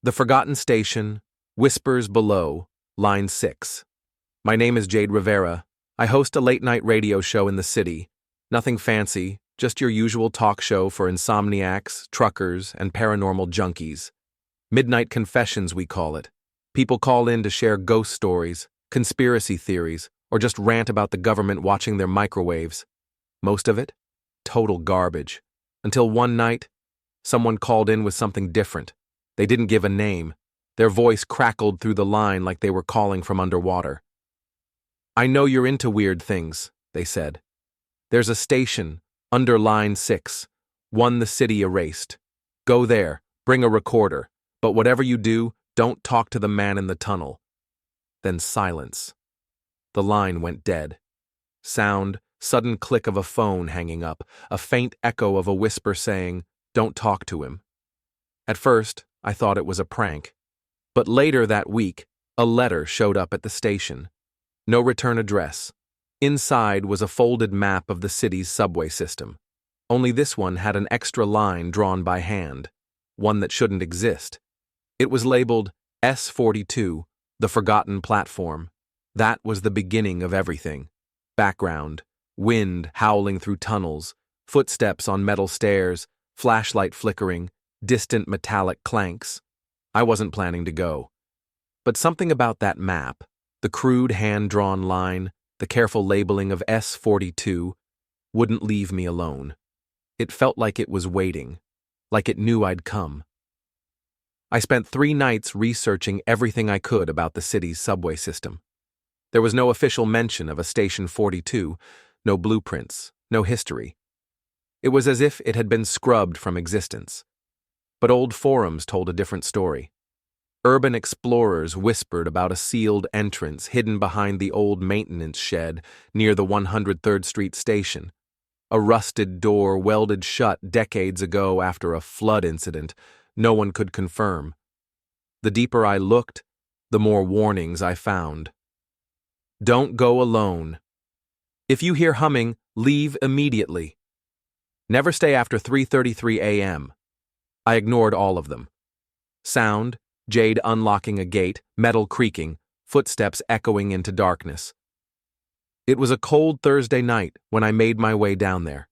The Forgotten Station, Whispers Below, Line 6. My name is Jade Rivera. I host a late-night radio show in the city. Nothing fancy, just your usual talk show for insomniacs, truckers, and paranormal junkies. Midnight Confessions, we call it. People call in to share ghost stories, conspiracy theories, or just rant about the government watching their microwaves. Most of it? Total garbage. Until one night, someone called in with something different. They didn't give a name. Their voice crackled through the line like they were calling from underwater. "I know you're into weird things," they said. "There's a station, under Line 6, one the city erased. Go there, bring a recorder, but whatever you do, don't talk to the man in the tunnel." Then silence. The line went dead. Sound, sudden click of a phone hanging up, a faint echo of a whisper saying, "Don't talk to him." At first, I thought it was a prank. But later that week, a letter showed up at the station. No return address. Inside was a folded map of the city's subway system. Only this one had an extra line drawn by hand, one that shouldn't exist. It was labeled S42, the Forgotten Platform. That was the beginning of everything. Background, wind howling through tunnels, footsteps on metal stairs, flashlight flickering, distant metallic clanks. I wasn't planning to go. But something about that map, the crude hand-drawn line, the careful labeling of S42, wouldn't leave me alone. It felt like it was waiting, like it knew I'd come. I spent 3 nights researching everything I could about the city's subway system. There was no official mention of a Station 42, no blueprints, no history. It was as if it had been scrubbed from existence. But old forums told a different story. Urban explorers whispered about a sealed entrance hidden behind the old maintenance shed near the 103rd Street station. A rusted door welded shut decades ago after a flood incident no one could confirm. The deeper I looked, the more warnings I found. Don't go alone. If you hear humming, leave immediately. Never stay after 3:33 a.m. I ignored all of them. Sound, Jade unlocking a gate, metal creaking, footsteps echoing into darkness. It was a cold Thursday night when I made my way down there.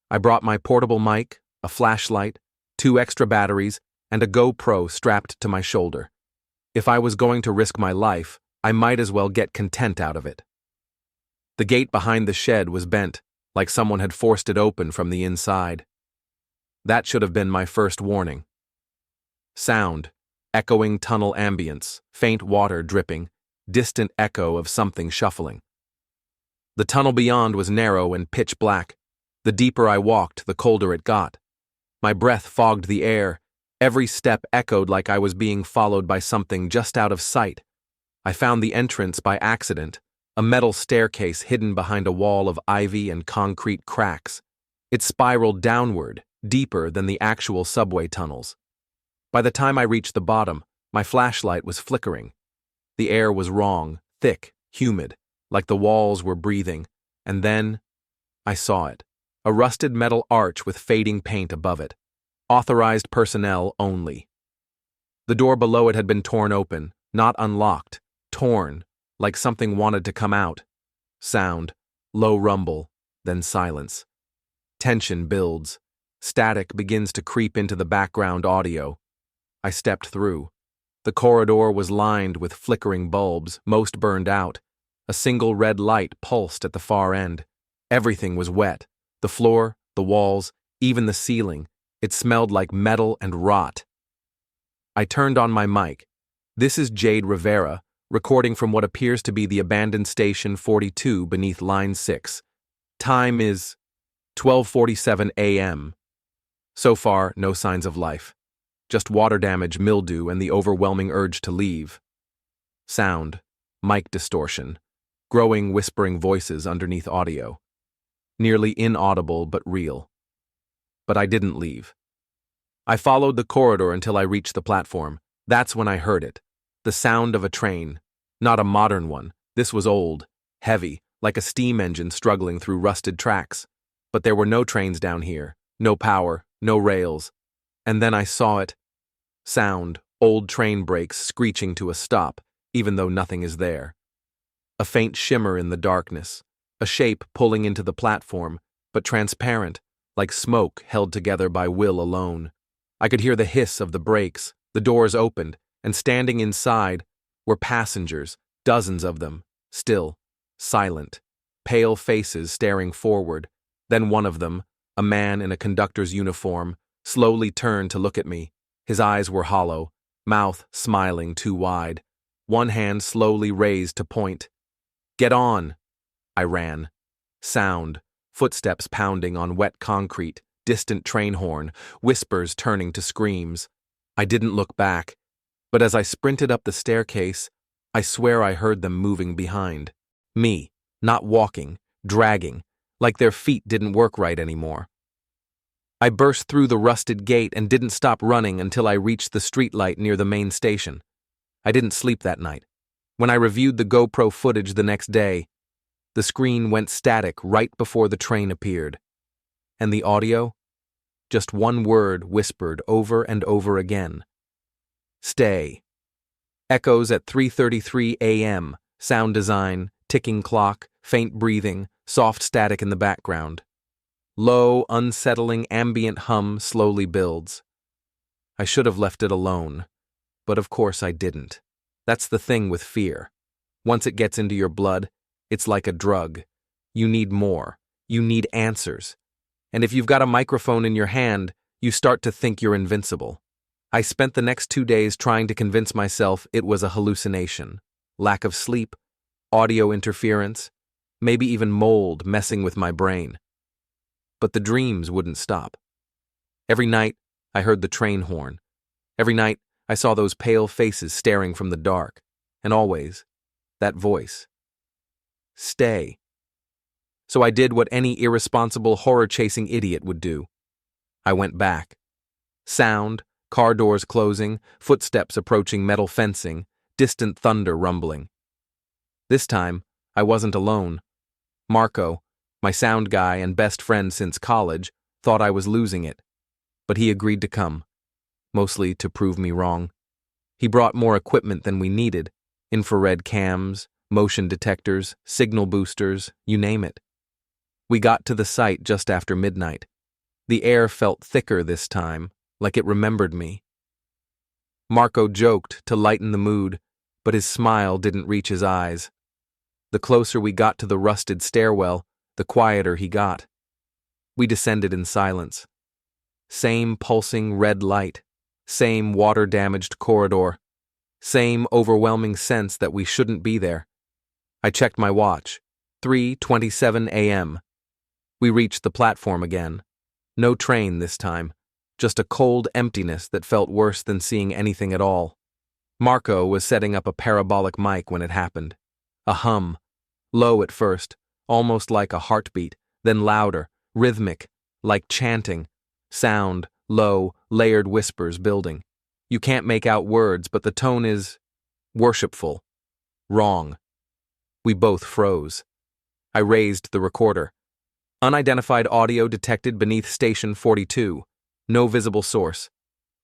I brought my portable mic, a flashlight, 2 extra batteries, and a GoPro strapped to my shoulder. If I was going to risk my life, I might as well get content out of it. The gate behind the shed was bent, like someone had forced it open from the inside. That should have been my first warning. Sound, echoing tunnel ambience, faint water dripping, distant echo of something shuffling. The tunnel beyond was narrow and pitch black. The deeper I walked, the colder it got. My breath fogged the air. Every step echoed like I was being followed by something just out of sight. I found the entrance by accident, a metal staircase hidden behind a wall of ivy and concrete cracks. It spiraled downward, deeper than the actual subway tunnels. By the time I reached the bottom, my flashlight was flickering. The air was wrong, thick, humid, like the walls were breathing, and then I saw it. A rusted metal arch with fading paint above it. Authorized personnel only. The door below it had been torn open, not unlocked, torn, like something wanted to come out. Sound, low rumble, then silence. Tension builds. Static begins to creep into the background audio. I stepped through. The corridor was lined with flickering bulbs, most burned out. A single red light pulsed at the far end. Everything was wet. The floor, the walls, even the ceiling. It smelled like metal and rot. I turned on my mic. This is Jade Rivera, recording from what appears to be the abandoned Station 42 beneath Line 6. Time is 12:47 a.m. So far, no signs of life. Just water damage, mildew, and the overwhelming urge to leave. Sound, mic distortion, growing whispering voices underneath audio. Nearly inaudible but real. But I didn't leave. I followed the corridor until I reached the platform. That's when I heard it. The sound of a train. Not a modern one. This was old, heavy, like a steam engine struggling through rusted tracks. But there were no trains down here. No power, no rails. And then I saw it. Sound, Old train brakes screeching to a stop, even though nothing is there. A faint shimmer in the darkness, a shape pulling into the platform, but transparent, like smoke held together by will alone. I could hear the hiss of the brakes, the doors opened, and standing inside were passengers, dozens of them, still, silent, pale faces staring forward. Then one of them, a man in a conductor's uniform, slowly turned to look at me. His eyes were hollow, mouth smiling too wide, one hand slowly raised to point. "Get on!" I ran. Sound, footsteps pounding on wet concrete, distant train horn, whispers turning to screams. I didn't look back, but as I sprinted up the staircase, I swear I heard them moving behind. Me, not walking, dragging, like their feet didn't work right anymore. I burst through the rusted gate and didn't stop running until I reached the streetlight near the main station. I didn't sleep that night. When I reviewed the GoPro footage the next day, the screen went static right before the train appeared. And the audio? Just one word whispered over and over again. Stay. Echoes at 3:33 a.m., sound design, ticking clock, faint breathing, soft static in the background. Low, unsettling ambient hum slowly builds. I should have left it alone, but of course I didn't. That's the thing with fear. Once it gets into your blood, it's like a drug. You need more. You need answers. And if you've got a microphone in your hand, you start to think you're invincible. I spent the next 2 days trying to convince myself it was a hallucination. Lack of sleep, audio interference, maybe even mold messing with my brain. But the dreams wouldn't stop. Every night, I heard the train horn. Every night, I saw those pale faces staring from the dark. And always, that voice. Stay. So I did what any irresponsible horror-chasing idiot would do. I went back. Sound, car doors closing, footsteps approaching metal fencing, distant thunder rumbling. This time, I wasn't alone. Marco, my sound guy and best friend since college, thought I was losing it. But he agreed to come, mostly to prove me wrong. He brought more equipment than we needed, infrared cams, motion detectors, signal boosters, you name it. We got to the site just after midnight. The air felt thicker this time, like it remembered me. Marco joked to lighten the mood, but his smile didn't reach his eyes. The closer we got to the rusted stairwell, the quieter he got. We descended in silence. Same pulsing red light, same water-damaged corridor, same overwhelming sense that we shouldn't be there. I checked my watch. 3:27 a.m. We reached the platform again. No train this time, just a cold emptiness that felt worse than seeing anything at all. Marco was setting up a parabolic mic when it happened. A hum, low at first, almost like a heartbeat, then louder, rhythmic, like chanting. Sound, low, layered whispers building. You can't make out words, but the tone is worshipful. Wrong. We both froze. I raised the recorder. Unidentified audio detected beneath station 42. No visible source.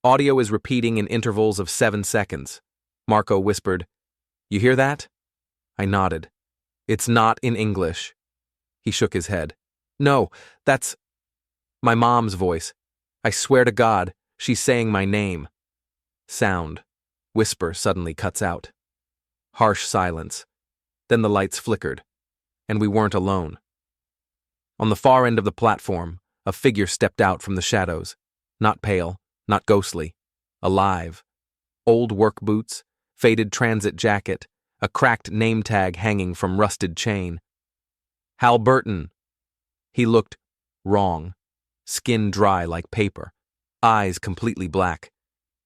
Audio is repeating in intervals of 7 seconds. Marco whispered, "You hear that?" I nodded. "It's not in English." He shook his head. "No, that's my mom's voice. I swear to God, she's saying my name." Sound. Whisper suddenly cuts out. Harsh silence. Then the lights flickered, and we weren't alone. On the far end of the platform, a figure stepped out from the shadows. Not pale, not ghostly. Alive. Old work boots, faded transit jacket, a cracked name tag hanging from rusted chain. Hal Burton. He looked wrong. Skin dry like paper. Eyes completely black.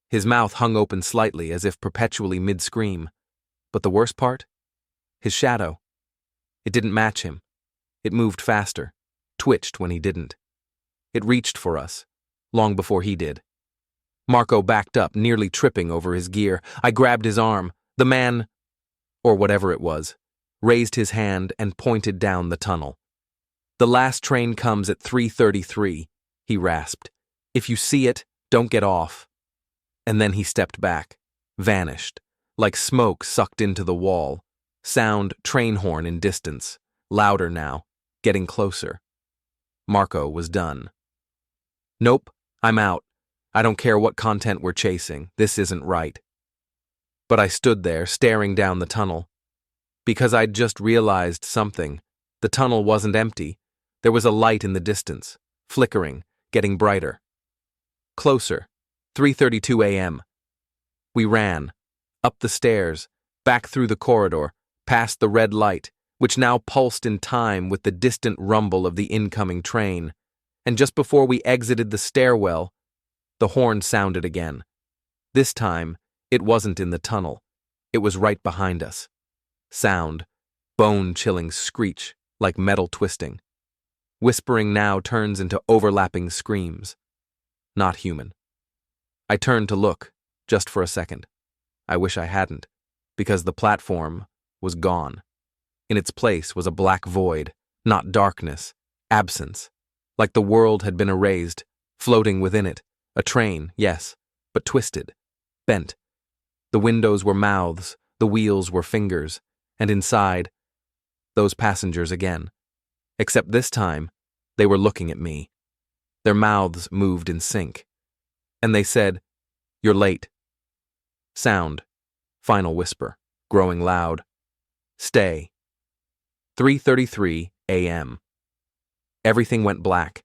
His mouth hung open slightly as if perpetually mid-scream. But the worst part? His shadow. It didn't match him. It moved faster, twitched when he didn't. It reached for us, long before he did. Marco backed up, nearly tripping over his gear. I grabbed his arm. The man, or whatever it was, raised his hand and pointed down the tunnel. "The last train comes at 3:33, he rasped. "If you see it, don't get off." And then he stepped back. vanished, like smoke sucked into the wall. Sound, train horn in distance, louder now, getting closer. Marco was done. Nope, I'm out. I don't care what content we're chasing, this isn't right. But I stood there, staring down the tunnel. Because I'd just realized something. The tunnel wasn't empty. There was a light in the distance, flickering, getting brighter. Closer. 3:32 a.m. We ran. Up the stairs, back through the corridor, past the red light, which now pulsed in time with the distant rumble of the incoming train. And just before we exited the stairwell, the horn sounded again. This time, it wasn't in the tunnel. It was right behind us. Sound, bone-chilling screech, like metal twisting. Whispering now turns into overlapping screams. Not human. I turned to look, just for a second. I wish I hadn't, because the platform was gone. In its place was a black void, not darkness, absence. Like the world had been erased, floating within it. A train, yes, but twisted, bent. The windows were mouths, the wheels were fingers, and inside, those passengers again. Except this time, they were looking at me. Their mouths moved in sync. And they said, "You're late." Sound, final whisper, growing loud. Stay. 3:33 a.m. Everything went black.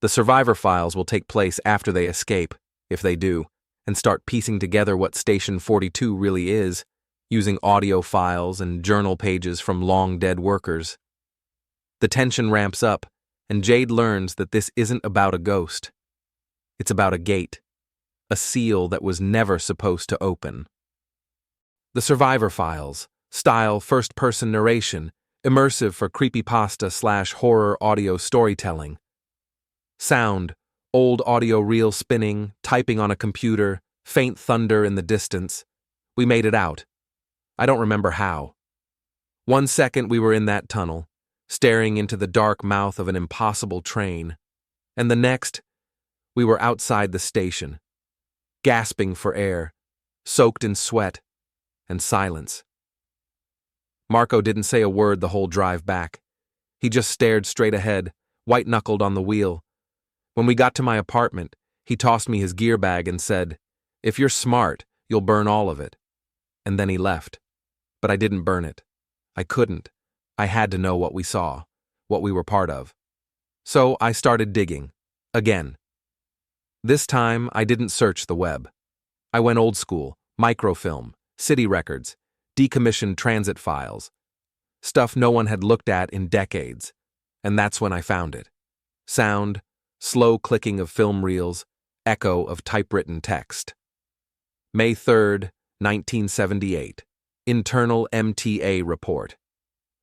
The survivor files will take place after they escape, if they do, and start piecing together what Station 42 really is, using audio files and journal pages from long-dead workers. The tension ramps up, and Jade learns that this isn't about a ghost. It's about a gate, a seal that was never supposed to open. The survivor files, style first-person narration, immersive for creepypasta/horror audio storytelling. Sound, old audio reel spinning, typing on a computer, faint thunder in the distance. We made it out. I don't remember how. 1 second we were in that tunnel, staring into the dark mouth of an impossible train, and the next, we were outside the station, gasping for air, soaked in sweat and silence. Marco didn't say a word the whole drive back. He just stared straight ahead, white-knuckled on the wheel. When we got to my apartment, he tossed me his gear bag and said, "If you're smart, you'll burn all of it." And then he left. But I didn't burn it. I couldn't. I had to know what we saw, what we were part of. So I started digging. Again. This time, I didn't search the web. I went old school, microfilm, city records, decommissioned transit files. Stuff no one had looked at in decades. And that's when I found it. Sound, slow clicking of film reels, echo of typewritten text. May 3rd, 1978. Internal MTA report.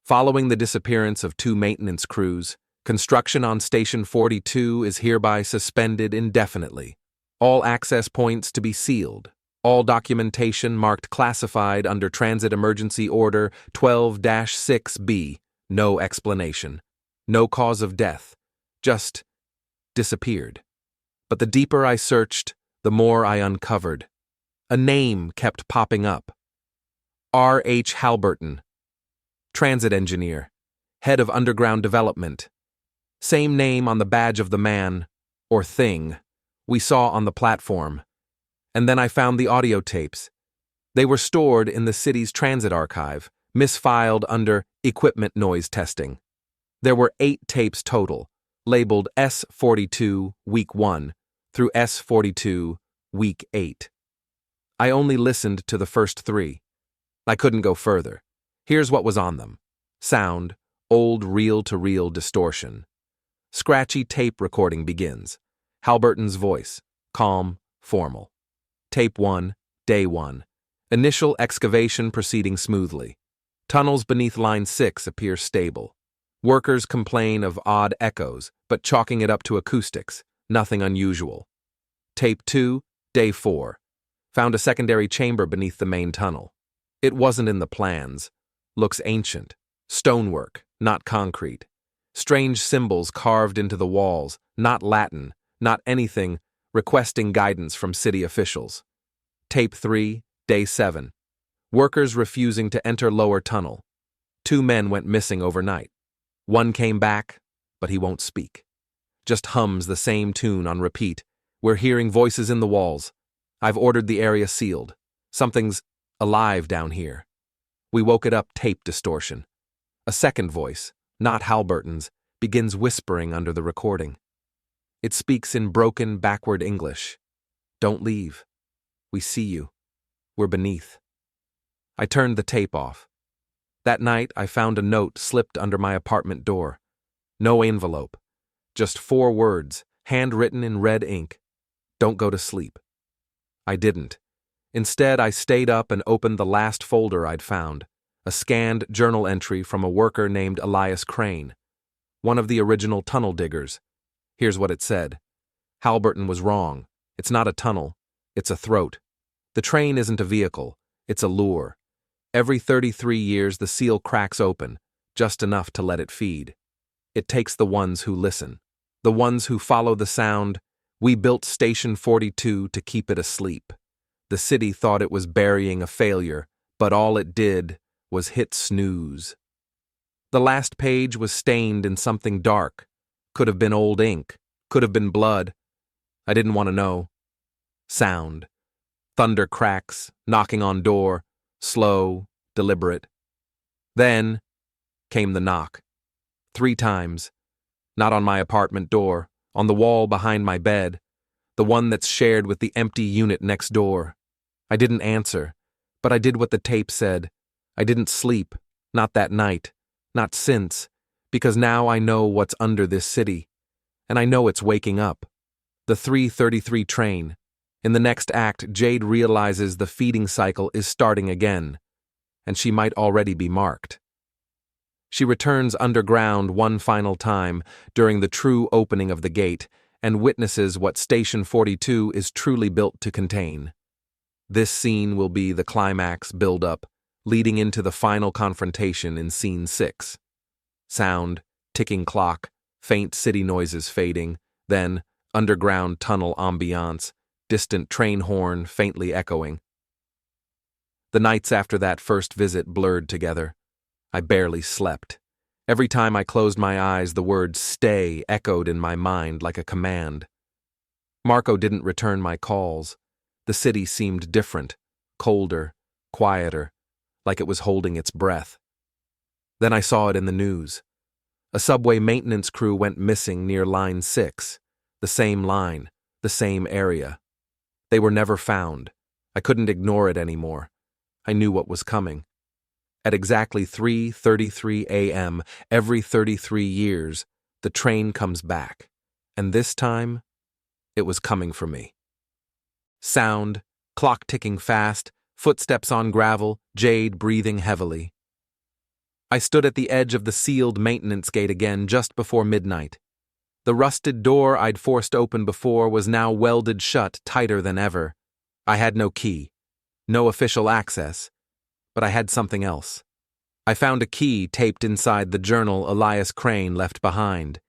Following the disappearance of 2 maintenance crews, construction on Station 42 is hereby suspended indefinitely. All access points to be sealed. All documentation marked classified under Transit Emergency Order 12-6B. No explanation. No cause of death. Just disappeared. But the deeper I searched, the more I uncovered. A name kept popping up. R.H. Halberton. Transit engineer. Head of underground development. Same name on the badge of the man, or thing, we saw on the platform. And then I found the audio tapes. They were stored in the city's transit archive, misfiled under equipment noise testing. There were 8 tapes total, labeled S42 Week 1 through S42 Week 8. I only listened to the first 3. I couldn't go further. Here's what was on them. Sound, old reel-to-reel distortion. Scratchy tape recording begins. Halberton's voice, calm, formal. Tape 1, Day 1. Initial excavation proceeding smoothly. Tunnels beneath Line 6 appear stable. Workers complain of odd echoes, but chalking it up to acoustics, nothing unusual. Tape 2, Day 4. Found a secondary chamber beneath the main tunnel. It wasn't in the plans. Looks ancient. Stonework, not concrete. Strange symbols carved into the walls, not Latin, not anything, requesting guidance from city officials. Tape 3, Day 7. Workers refusing to enter lower tunnel. 2 men went missing overnight. 1 came back, but he won't speak. Just hums the same tune on repeat. We're hearing voices in the walls. I've ordered the area sealed. Something's alive down here. We woke it up tape distortion. A second voice, not Halberton's, begins whispering under the recording. It speaks in broken, backward English. Don't leave. We see you. We're beneath. I turned the tape off. That night, I found a note slipped under my apartment door. No envelope. Just 4 words, handwritten in red ink. Don't go to sleep. I didn't. Instead, I stayed up and opened the last folder I'd found, a scanned journal entry from a worker named Elias Crane, one of the original tunnel diggers. Here's what it said. Halberton was wrong. It's not a tunnel. It's a throat. The train isn't a vehicle. It's a lure. Every 33 years, the seal cracks open, just enough to let it feed. It takes the ones who listen, the ones who follow the sound. We built Station 42 to keep it asleep. The city thought it was burying a failure, but all it did was hit snooze. The last page was stained in something dark. Could have been old ink. Could have been blood. I didn't want to know. Sound. Thunder cracks, knocking on door, slow, deliberate. Then came the knock. 3 times. Not on my apartment door, on the wall behind my bed, the one that's shared with the empty unit next door. I didn't answer, but I did what the tape said. I didn't sleep, not that night, not since, because now I know what's under this city, and I know it's waking up. The 3:33 train. In the next act, Jade realizes the feeding cycle is starting again, and she might already be marked. She returns underground one final time during the true opening of the gate and witnesses what Station 42 is truly built to contain. This scene will be the climax build-up, leading into the final confrontation in Scene 6. Sound, ticking clock, faint city noises fading, then underground tunnel ambiance, distant train horn faintly echoing. The nights after that first visit blurred together. I barely slept. Every time I closed my eyes, the word "stay" echoed in my mind like a command. Marco didn't return my calls. The city seemed different, colder, quieter, like it was holding its breath. Then I saw it in the news. A subway maintenance crew went missing near Line 6, the same line, the same area. They were never found. I couldn't ignore it anymore. I knew what was coming. At exactly 3:33 a.m., every 33 years, the train comes back. And this time, it was coming for me. Sound, clock ticking fast, footsteps on gravel, Jade breathing heavily. I stood at the edge of the sealed maintenance gate again just before midnight. The rusted door I'd forced open before was now welded shut tighter than ever. I had no key, no official access, but I had something else. I found a key taped inside the journal Elias Crane left behind.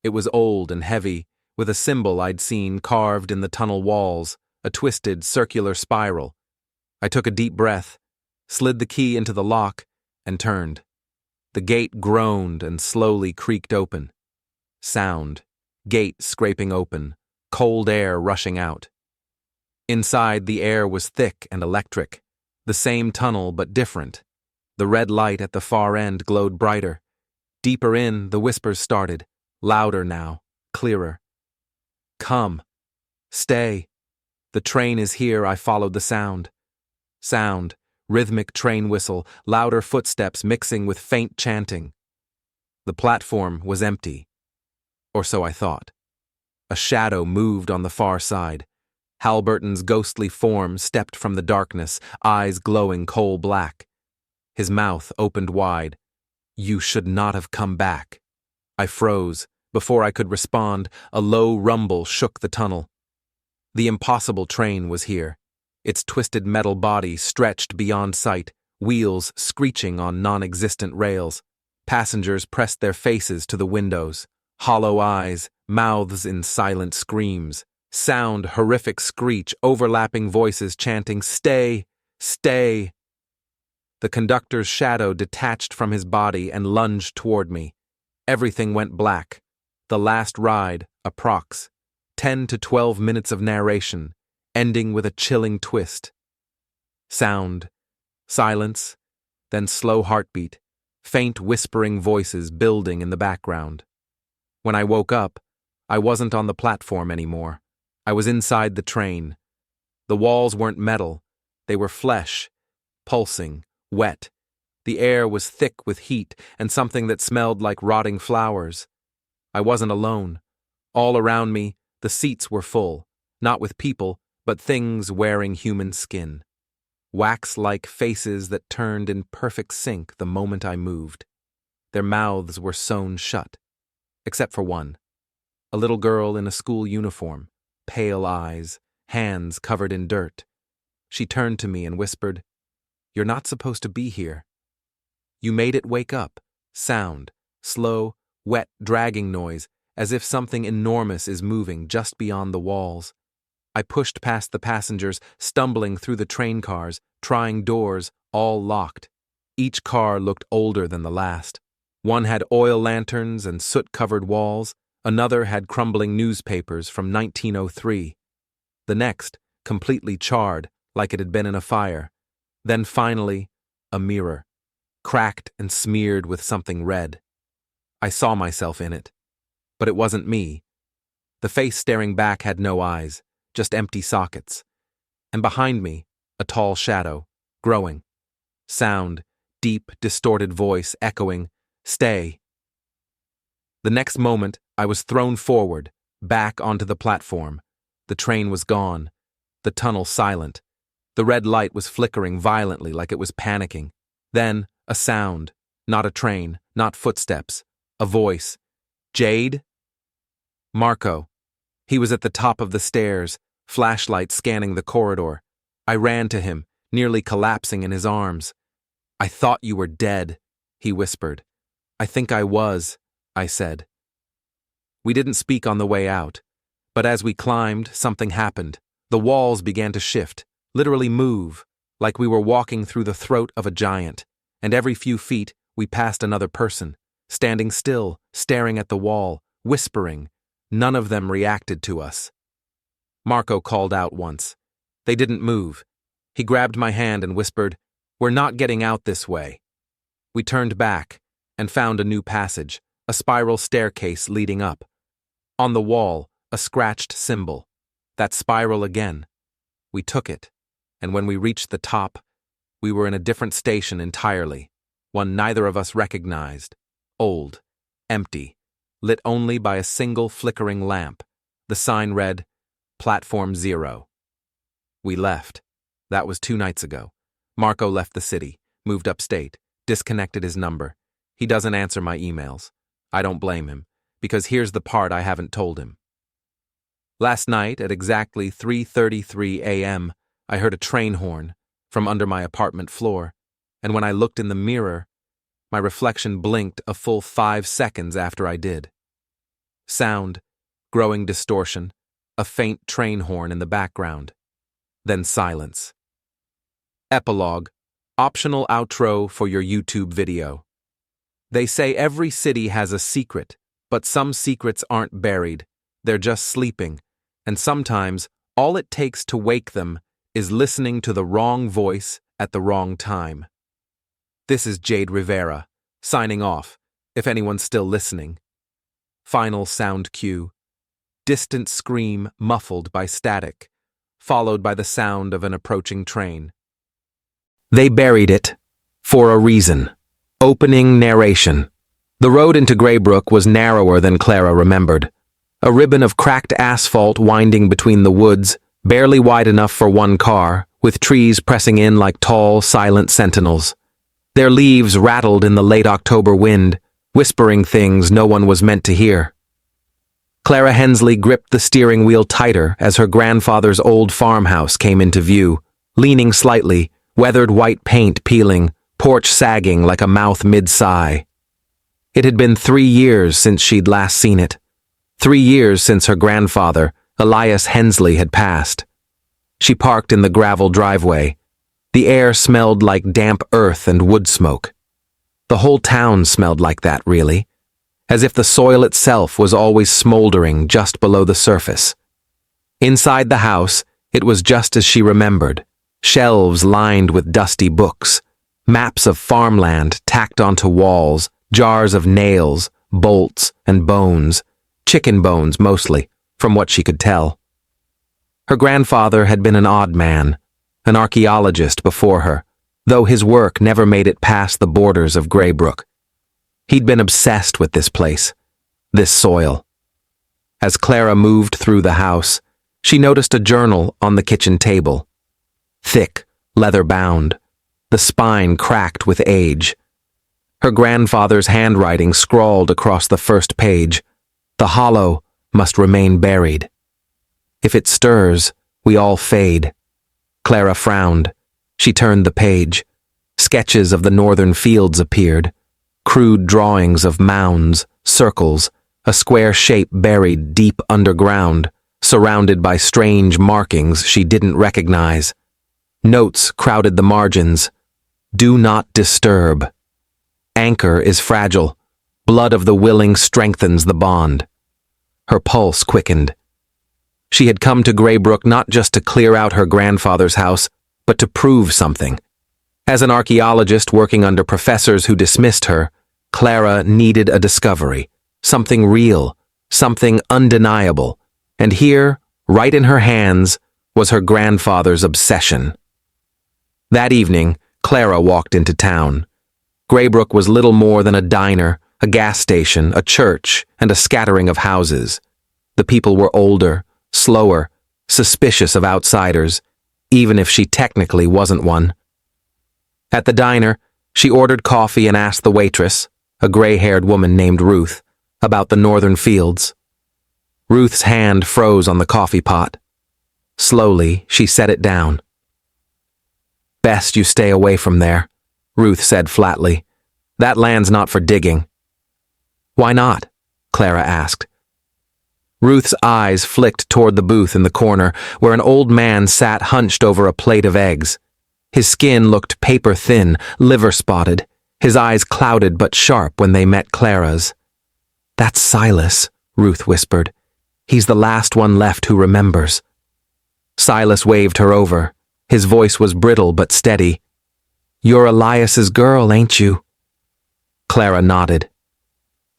It was old and heavy, with a symbol I'd seen carved in the tunnel walls, a twisted, circular spiral. I took a deep breath, slid the key into the lock, and turned. The gate groaned and slowly creaked open. Sound. Gate scraping open, cold air rushing out. Inside, the air was thick and electric, the same tunnel but different. The red light at the far end glowed brighter. Deeper in, the whispers started, louder now, clearer. Come. Stay. The train is here. I followed the sound. Sound, rhythmic train whistle, louder footsteps mixing with faint chanting. The platform was empty. Or so I thought. A shadow moved on the far side. Halberton's ghostly form stepped from the darkness, eyes glowing coal black. His mouth opened wide. You should not have come back. I froze. Before I could respond, a low rumble shook the tunnel. The impossible train was here. Its twisted metal body stretched beyond sight, wheels screeching on non-existent rails. Passengers pressed their faces to the windows. Hollow eyes, mouths in silent screams. Sound, horrific screech, overlapping voices chanting, "Stay! Stay! The conductor's shadow detached from his body and lunged toward me. Everything went black. The last ride, approx. 10 to 12 minutes of narration, ending with a chilling twist. Sound. Silence. Then slow heartbeat. Faint whispering voices building in the background. When I woke up, I wasn't on the platform anymore. I was inside the train. The walls weren't metal. They were flesh, pulsing, wet. The air was thick with heat and something that smelled like rotting flowers. I wasn't alone. All around me, the seats were full, not with people, but things wearing human skin. Wax-like faces that turned in perfect sync the moment I moved. Their mouths were sewn shut, except for one. A little girl in a school uniform, pale eyes, hands covered in dirt. She turned to me and whispered, "You're not supposed to be here." You made it wake up. Sound, slow, wet, dragging noise, as if something enormous is moving just beyond the walls. I pushed past the passengers, stumbling through the train cars, trying doors, all locked. Each car looked older than the last. One had oil lanterns and soot-covered walls. Another had crumbling newspapers from 1903. The next, completely charred, like it had been in a fire. Then finally, a mirror, cracked and smeared with something red. I saw myself in it. But it wasn't me. The face staring back had no eyes, just empty sockets. And behind me, a tall shadow, growing. Sound, deep, distorted voice echoing, "Stay." The next moment, I was thrown forward, back onto the platform. The train was gone. The tunnel silent. The red light was flickering violently like it was panicking. Then, a sound. Not a train, not footsteps. A voice. "Jade?" Marco. He was at the top of the stairs, flashlight scanning the corridor. I ran to him, nearly collapsing in his arms. "I thought you were dead," he whispered. "I think I was," I said. We didn't speak on the way out, but as we climbed, something happened. The walls began to shift, literally move, like we were walking through the throat of a giant, and every few feet we passed another person, standing still, staring at the wall, whispering. None of them reacted to us. Marco called out once. They didn't move. He grabbed my hand and whispered, "We're not getting out this way." We turned back and found a new passage, a spiral staircase leading up. On the wall, a scratched symbol. That spiral again. We took it, and when we reached the top, we were in a different station entirely, one neither of us recognized. Old, empty, lit only by a single flickering lamp. The sign read, Platform 0. We left. That was 2 nights ago. Marco left the city, moved upstate, disconnected his number. He doesn't answer my emails. I don't blame him, because here's the part I haven't told him. Last night, at exactly 3:33 a.m., I heard a train horn from under my apartment floor, and when I looked in the mirror, my reflection blinked a full 5 seconds after I did. Sound, growing distortion, a faint train horn in the background. Then silence. Epilogue, optional outro for your YouTube video. They say every city has a secret, but some secrets aren't buried, they're just sleeping, and sometimes all it takes to wake them is listening to the wrong voice at the wrong time. This is Jade Rivera, signing off, if anyone's still listening. Final sound cue. Distant scream muffled by static, followed by the sound of an approaching train. They buried it. For a reason. Opening narration. The road into Graybrook was narrower than Clara remembered. A ribbon of cracked asphalt winding between the woods, barely wide enough for one car, with trees pressing in like tall, silent sentinels. Their leaves rattled in the late October wind, whispering things no one was meant to hear. Clara Hensley gripped the steering wheel tighter as her grandfather's old farmhouse came into view, leaning slightly, weathered white paint peeling, porch sagging like a mouth mid-sigh. It had been 3 years since she'd last seen it. 3 years since her grandfather, Elias Hensley, had passed. She parked in the gravel driveway. The air smelled like damp earth and wood smoke. The whole town smelled like that, really, as if the soil itself was always smoldering just below the surface. Inside the house, it was just as she remembered, shelves lined with dusty books, maps of farmland tacked onto walls, jars of nails, bolts, and bones, chicken bones mostly, from what she could tell. Her grandfather had been an odd man, an archaeologist before her, though his work never made it past the borders of Graybrook. He'd been obsessed with this place, this soil. As Clara moved through the house, she noticed a journal on the kitchen table. Thick, leather-bound, the spine cracked with age. Her grandfather's handwriting scrawled across the first page. The hollow must remain buried. If it stirs, we all fade. Clara frowned. She turned the page. Sketches of the northern fields appeared. Crude drawings of mounds, circles, a square shape buried deep underground, surrounded by strange markings she didn't recognize. Notes crowded the margins. Do not disturb. Anchor is fragile. Blood of the willing strengthens the bond. Her pulse quickened. She had come to Graybrook not just to clear out her grandfather's house, but to prove something. As an archaeologist working under professors who dismissed her, Clara needed a discovery, something real, something undeniable, and here, right in her hands, was her grandfather's obsession. That evening, Clara walked into town. Graybrook was little more than a diner, a gas station, a church, and a scattering of houses. The people were older, slower, suspicious of outsiders, even if she technically wasn't one. At the diner, she ordered coffee and asked the waitress, a gray-haired woman named Ruth, about the northern fields. Ruth's hand froze on the coffee pot. Slowly, she set it down. "Best you stay away from there," Ruth said flatly. "That land's not for digging." "Why not?" Clara asked. Ruth's eyes flicked toward the booth in the corner, where an old man sat hunched over a plate of eggs. His skin looked paper-thin, liver-spotted, his eyes clouded but sharp when they met Clara's. "That's Silas," Ruth whispered. "He's the last one left who remembers." Silas waved her over. His voice was brittle but steady. "You're Elias's girl, ain't you?" Clara nodded.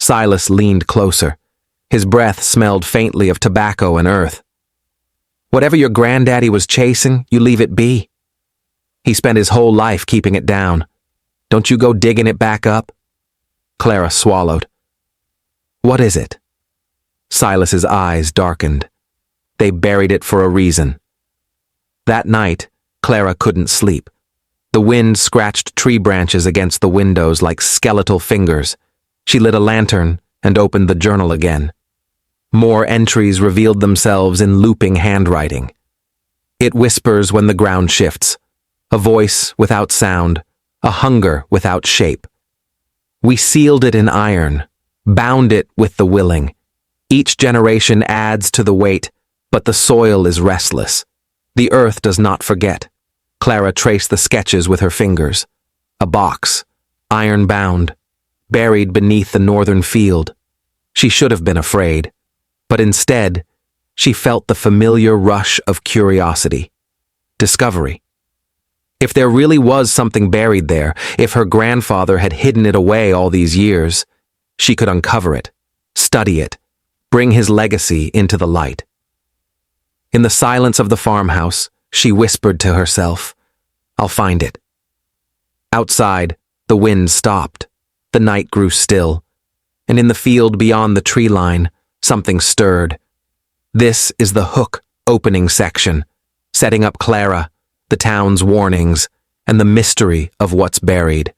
Silas leaned closer. His breath smelled faintly of tobacco and earth. "Whatever your granddaddy was chasing, you leave it be. He spent his whole life keeping it down. Don't you go digging it back up." Clara swallowed. "What is it?" Silas's eyes darkened. "They buried it for a reason." That night, Clara couldn't sleep. The wind scratched tree branches against the windows like skeletal fingers. She lit a lantern and opened the journal again. More entries revealed themselves in looping handwriting. It whispers when the ground shifts, a voice without sound, a hunger without shape. We sealed it in iron, bound it with the willing. Each generation adds to the weight, but the soil is restless. The earth does not forget. Clara traced the sketches with her fingers. A box, iron-bound, buried beneath the northern field. She should have been afraid, but instead, she felt the familiar rush of curiosity. Discovery. If there really was something buried there, if her grandfather had hidden it away all these years, she could uncover it, study it, bring his legacy into the light. In the silence of the farmhouse, she whispered to herself, "I'll find it." Outside, the wind stopped. The night grew still, and in the field beyond the tree line, something stirred. This is the hook opening section, setting up Clara, the town's warnings, and the mystery of what's buried.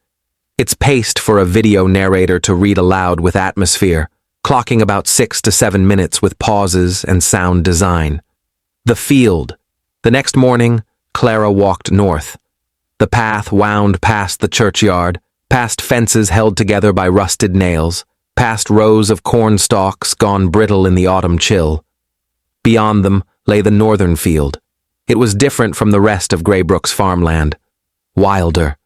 It's paced for a video narrator to read aloud with atmosphere, clocking about 6 to 7 minutes with pauses and sound design. The field. The next morning, Clara walked north. The path wound past the churchyard, past fences held together by rusted nails, past rows of corn stalks gone brittle in the autumn chill. Beyond them lay the northern field. It was different from the rest of Graybrook's farmland. wilder.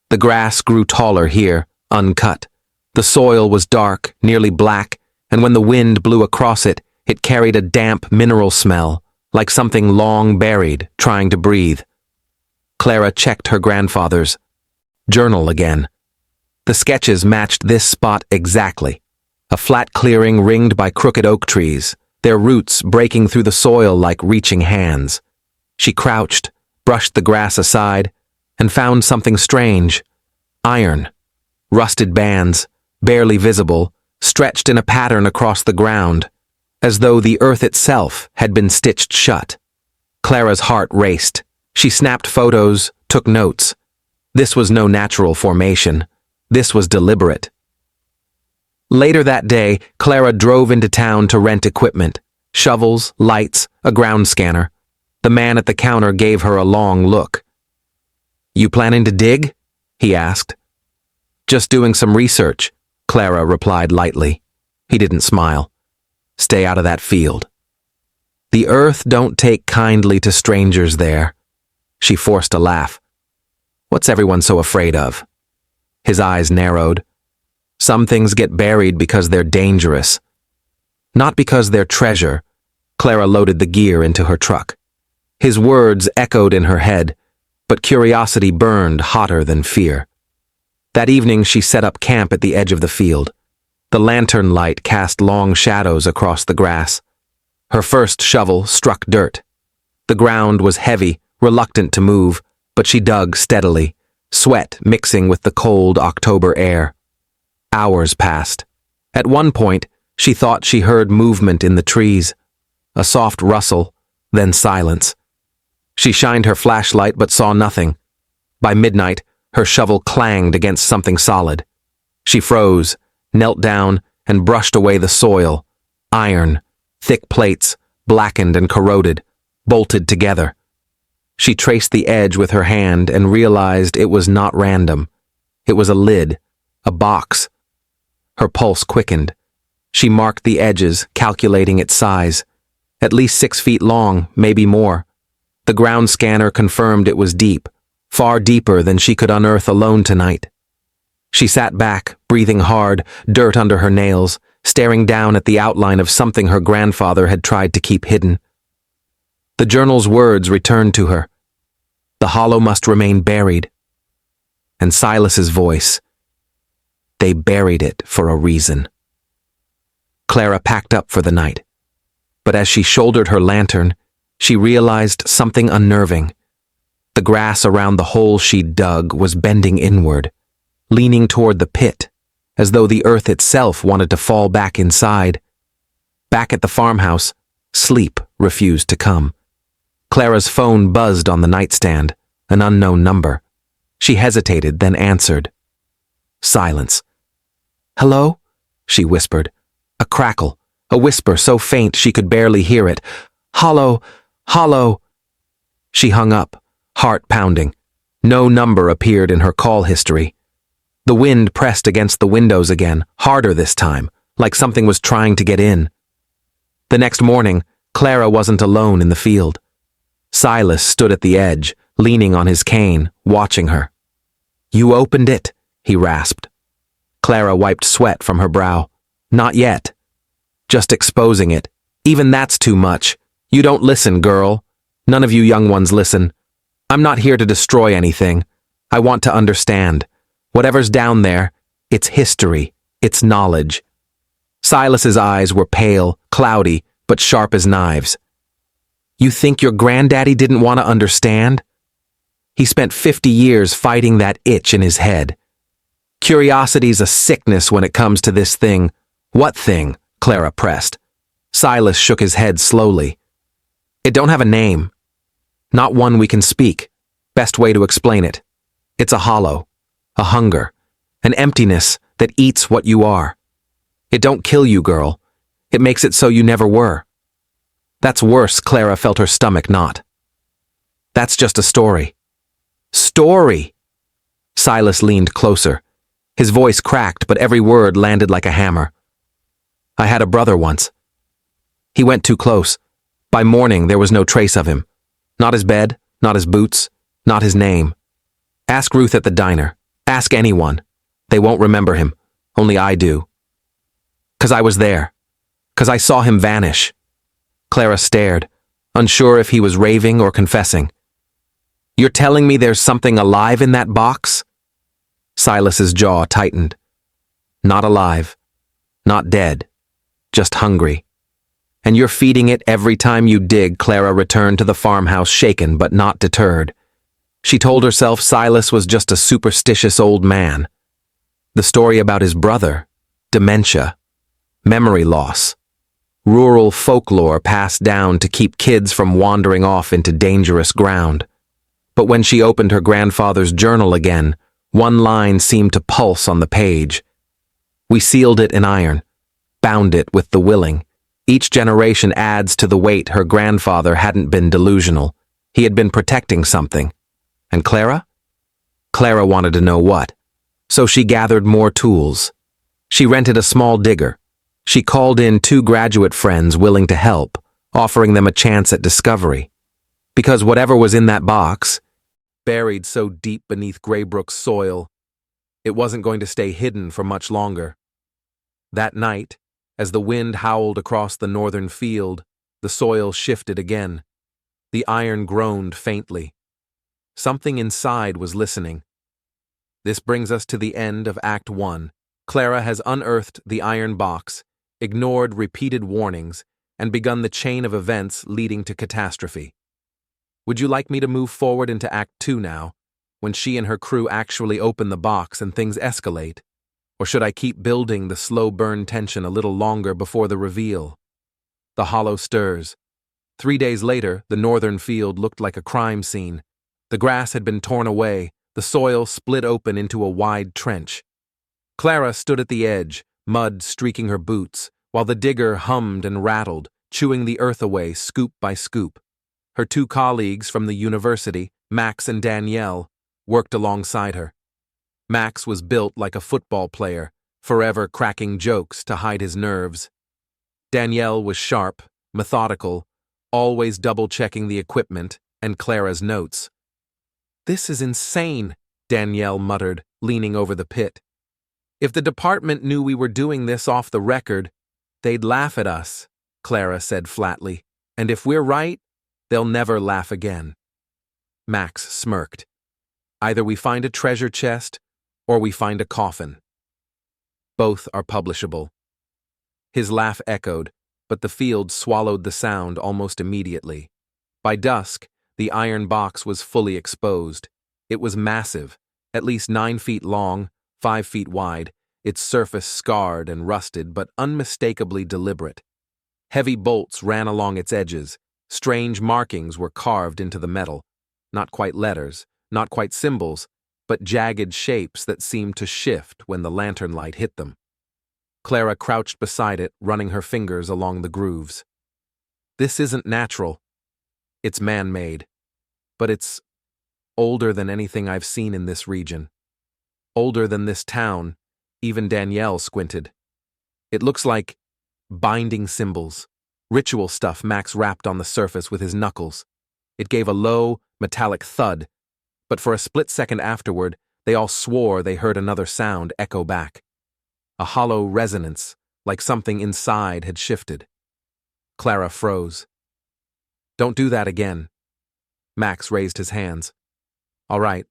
The grass grew taller here, uncut. The soil was dark, nearly black, and when the wind blew across it, it carried a damp mineral smell, like something long buried, trying to breathe. Clara checked her grandfather's journal again. The sketches matched this spot exactly. A flat clearing ringed by crooked oak trees, their roots breaking through the soil like reaching hands. She crouched, brushed the grass aside, and found something strange. Iron. Rusted bands, barely visible, stretched in a pattern across the ground, as though the earth itself had been stitched shut. Clara's heart raced. She snapped photos, took notes. This was no natural formation. This was deliberate. Later that day, Clara drove into town to rent equipment. Shovels, lights, a ground scanner. The man at the counter gave her a long look. "You planning to dig?" he asked. "Just doing some research," Clara replied lightly. He didn't smile. "Stay out of that field." "The earth don't take kindly to strangers there." She forced a laugh. "What's everyone so afraid of?" His eyes narrowed. "Some things get buried because they're dangerous. Not because they're treasure." Clara loaded the gear into her truck. His words echoed in her head, but curiosity burned hotter than fear. That evening she set up camp at the edge of the field. The lantern light cast long shadows across the grass. Her first shovel struck dirt. The ground was heavy, reluctant to move, but she dug steadily, sweat mixing with the cold October air. Hours passed. At one point, she thought she heard movement in the trees. A soft rustle, then silence. She shined her flashlight but saw nothing. By midnight, her shovel clanged against something solid. She froze, knelt down, and brushed away the soil. Iron, thick plates, blackened and corroded, bolted together. She traced the edge with her hand and realized it was not random. It was a lid, a box. Her pulse quickened. She marked the edges, calculating its size. At least 6 feet long, maybe more. The ground scanner confirmed it was deep, far deeper than she could unearth alone tonight. She sat back, breathing hard, dirt under her nails, staring down at the outline of something her grandfather had tried to keep hidden. The journal's words returned to her. The hollow must remain buried. And Silas's voice. They buried it for a reason. Clara packed up for the night. But as she shouldered her lantern, she realized something unnerving. The grass around the hole she'd dug was bending inward, leaning toward the pit, as though the earth itself wanted to fall back inside. Back at the farmhouse, sleep refused to come. Clara's phone buzzed on the nightstand, an unknown number. She hesitated, then answered. Silence. "Hello?" she whispered. A crackle, a whisper so faint she could barely hear it. "Hollow, hollow." She hung up, heart pounding. No number appeared in her call history. The wind pressed against the windows again, harder this time, like something was trying to get in. The next morning, Clara wasn't alone in the field. Silas stood at the edge, leaning on his cane, watching her. "You opened it," he rasped. Clara wiped sweat from her brow. "Not yet. Just exposing it. Even that's too much. You don't listen, girl. None of you young ones listen. I'm not here to destroy anything. I want to understand. Whatever's down there, it's history, it's knowledge." Silas's eyes were pale, cloudy, but sharp as knives. "You think your granddaddy didn't want to understand?" He spent 50 years fighting that itch in his head. "Curiosity's a sickness when it comes to this thing." "What thing?" Clara pressed. Silas shook his head slowly. "It don't have a name. Not one we can speak. Best way to explain it. It's a hollow, a hunger, an emptiness that eats what you are. It don't kill you, girl. It makes it so you never were." That's worse. Clara felt her stomach knot. "That's just a story." "Story!" Silas leaned closer. His voice cracked, but every word landed like a hammer. "I had a brother once. He went too close. By morning, there was no trace of him. Not his bed, not his boots, not his name. Ask Ruth at the diner. Ask anyone. They won't remember him. Only I do. 'Cause I was there. 'Cause I saw him vanish. Clara stared, unsure if he was raving or confessing. You're telling me there's something alive in that box? Silas's jaw tightened. Not alive. Not dead. Just hungry. And you're feeding it every time you dig. Clara returned to the farmhouse shaken but not deterred. She told herself Silas was just a superstitious old man. The story about his brother, dementia, memory loss, rural folklore passed down to keep kids from wandering off into dangerous ground. But when she opened her grandfather's journal again, one line seemed to pulse on the page. We sealed it in iron, bound it with the willing. Each generation adds to the weight. Her grandfather hadn't been delusional. He had been protecting something. And Clara? Clara wanted to know what. So she gathered more tools. She rented a small digger. She called in 2 graduate friends willing to help, offering them a chance at discovery. Because whatever was in that box, buried so deep beneath Graybrook's soil, it wasn't going to stay hidden for much longer. That night, as the wind howled across the northern field, the soil shifted again. The iron groaned faintly. Something inside was listening. This brings us to the end of Act 1. Clara has unearthed the iron box, ignored repeated warnings, and begun the chain of events leading to catastrophe. Would you like me to move forward into Act 2 now, when she and her crew actually open the box and things escalate? Or should I keep building the slow burn tension a little longer before the reveal? The hollow stirs. 3 days later, the northern field looked like a crime scene. The grass had been torn away, the soil split open into a wide trench. Clara stood at the edge, mud streaking her boots, while the digger hummed and rattled, chewing the earth away scoop by scoop. Her 2 colleagues from the university, Max and Danielle, worked alongside her. Max was built like a football player, forever cracking jokes to hide his nerves. Danielle was sharp, methodical, always double-checking the equipment and Clara's notes. "This is insane," Danielle muttered, leaning over the pit. "If the department knew we were doing this off the record, they'd laugh at us," Clara said flatly. "And if we're right, they'll never laugh again." Max smirked. "Either we find a treasure chest, or we find a coffin. Both are publishable." His laugh echoed, but the field swallowed the sound almost immediately. By dusk, the iron box was fully exposed. It was massive, at least 9 feet long, 5 feet wide, its surface scarred and rusted but unmistakably deliberate. Heavy bolts ran along its edges. Strange markings were carved into the metal. Not quite letters, not quite symbols, but jagged shapes that seemed to shift when the lantern light hit them. Clara crouched beside it, running her fingers along the grooves. "This isn't natural. It's man-made. But it's older than anything I've seen in this region. Older than this town." Even Danielle squinted. "It looks like binding symbols, ritual stuff." Max rapped on the surface with his knuckles. It gave a low, metallic thud, but for a split second afterward, they all swore they heard another sound echo back. A hollow resonance, like something inside had shifted. Clara froze. "Don't do that again." Max raised his hands. All right.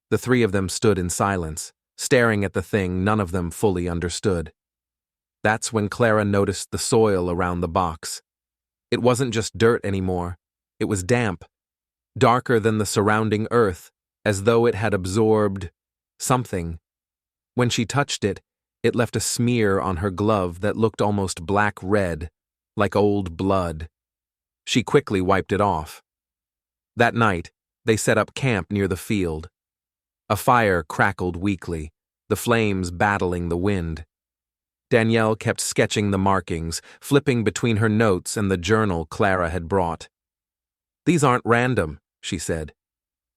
The 3 of them stood in silence, staring at the thing none of them fully understood. That's when Clara noticed the soil around the box. It wasn't just dirt anymore. It was damp, darker than the surrounding earth, as though it had absorbed something. When she touched it, it left a smear on her glove that looked almost black-red, like old blood. She quickly wiped it off. That night, they set up camp near the field. A fire crackled weakly, the flames battling the wind. Danielle kept sketching the markings, flipping between her notes and the journal Clara had brought. "These aren't random," she said.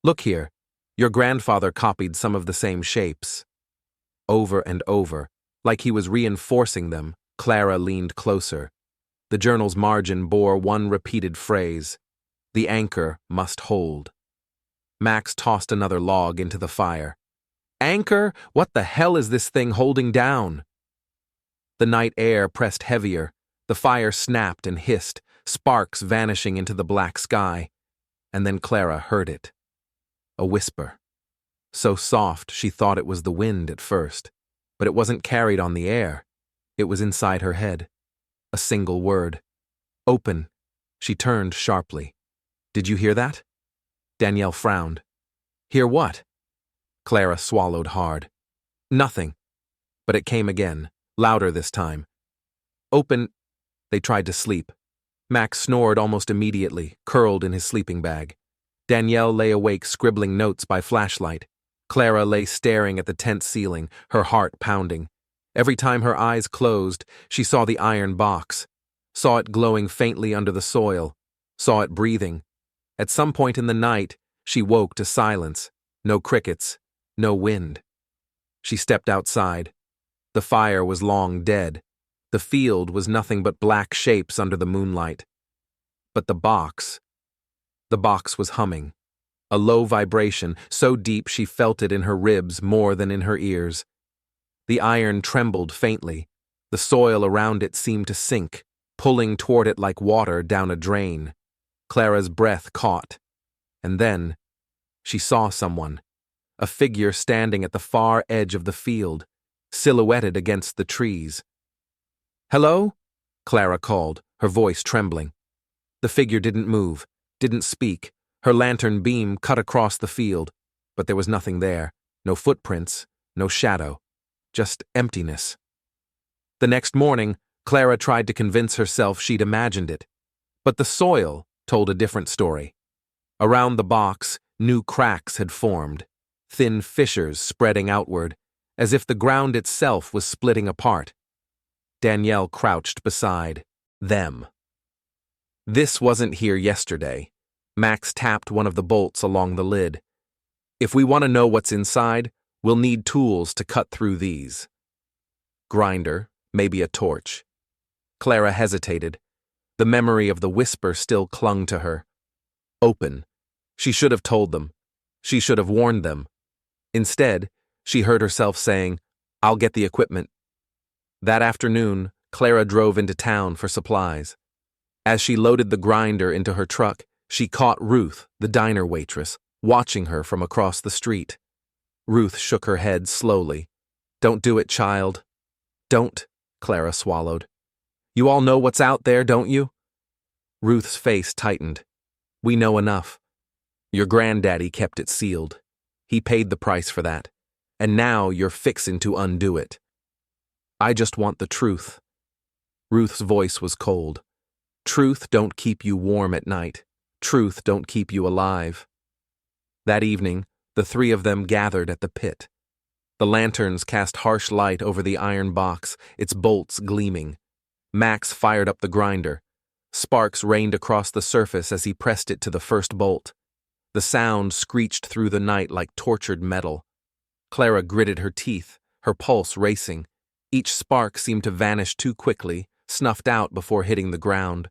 "Look here, your grandfather copied some of the same shapes." Over and over, like he was reinforcing them, Clara leaned closer. The journal's margin bore one repeated phrase: "The anchor must hold." Max tossed another log into the fire. Anchor! What the hell is this thing holding down? The night air pressed heavier. The fire snapped and hissed, sparks vanishing into the black sky. And then Clara heard it. A whisper. So soft she thought it was the wind at first. But it wasn't carried on the air. It was inside her head. A single word. Open. She turned sharply. Did you hear that? Danielle frowned. Hear what? Clara swallowed hard. Nothing. But it came again, louder this time. Open. They tried to sleep. Max snored almost immediately, curled in his sleeping bag. Danielle lay awake scribbling notes by flashlight. Clara lay staring at the tent ceiling, her heart pounding. Every time her eyes closed, she saw the iron box, saw it glowing faintly under the soil, saw it breathing. At some point in the night, she woke to silence. No crickets, no wind. She stepped outside. The fire was long dead. The field was nothing but black shapes under the moonlight. But the box was humming. A low vibration, so deep she felt it in her ribs more than in her ears. The iron trembled faintly. The soil around it seemed to sink, pulling toward it like water down a drain. Clara's breath caught. And then she saw someone, a figure standing at the far edge of the field, silhouetted against the trees. Hello? Clara called, her voice trembling. The figure didn't move, didn't speak. Her lantern beam cut across the field, but there was nothing there. No footprints, no shadow, just emptiness. The next morning, Clara tried to convince herself she'd imagined it. But the soil told a different story. Around the box, new cracks had formed, thin fissures spreading outward, as if the ground itself was splitting apart. Danielle crouched beside them. This wasn't here yesterday. Max tapped one of the bolts along the lid. If we want to know what's inside, we'll need tools to cut through these. Grinder, maybe a torch. Clara hesitated. The memory of the whisper still clung to her. Open. She should have told them. She should have warned them. Instead, she heard herself saying, I'll get the equipment. That afternoon, Clara drove into town for supplies. As she loaded the grinder into her truck, she caught Ruth, the diner waitress, watching her from across the street. Ruth shook her head slowly. Don't do it, child. Don't, Clara swallowed. You all know what's out there, don't you? Ruth's face tightened. We know enough. Your granddaddy kept it sealed. He paid the price for that. And now you're fixin' to undo it. I just want the truth. Ruth's voice was cold. Truth don't keep you warm at night. Truth don't keep you alive. That evening, the three of them gathered at the pit. The lanterns cast harsh light over the iron box, its bolts gleaming. Max fired up the grinder. Sparks rained across the surface as he pressed it to the first bolt. The sound screeched through the night like tortured metal. Clara gritted her teeth, her pulse racing. Each spark seemed to vanish too quickly, snuffed out before hitting the ground.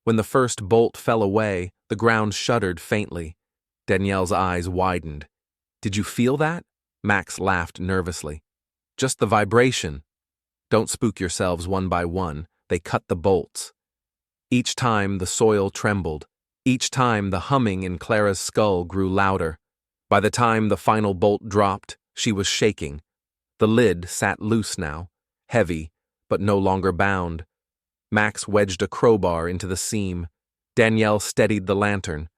When the first bolt fell away, the ground shuddered faintly. Danielle's eyes widened. Did you feel that? Max laughed nervously. Just the vibration. Don't spook yourselves one by one. They cut the bolts. Each time the soil trembled. Each time the humming in Clara's skull grew louder. By the time the final bolt dropped, she was shaking. The lid sat loose now, heavy, but no longer bound. Max wedged a crowbar into the seam. Danielle steadied the lantern.